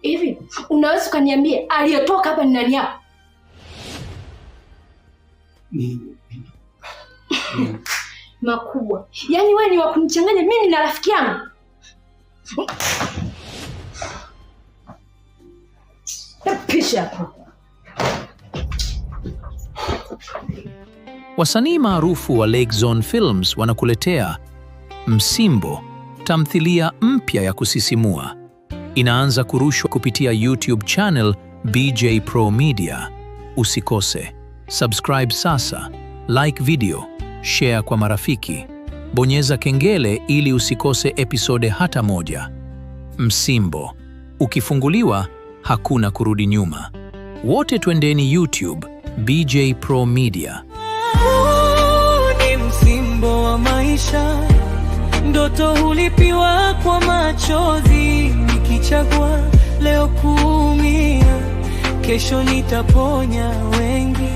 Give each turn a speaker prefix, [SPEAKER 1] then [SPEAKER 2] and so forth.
[SPEAKER 1] Hivi unaweza ukaniambia aliyetoka hapa ni nani hapa? Makubwa. Yaani wewe ni wa kunichanganya mimi na rafiki yangu. Pisha hapo.
[SPEAKER 2] Wasanii maarufu wa Lake Zone Films wanakuletea Msimbo, tamthilia mpya ya kusisimua. Inaanza kurushwa kupitia YouTube channel BJ Pro Media. Usikose. Subscribe sasa, like video, share kwa marafiki. Bonyeza kengele ili usikose episode hata moja. Msimbo. Ukifunguliwa, hakuna kurudi nyuma. Wote twendeni YouTube, BJ Pro Media.
[SPEAKER 3] Ni msimbo wa maisha, ndoto hulipiwa kwa machozi. Nikichagua leo kuumia, kesho nitaponya wengi.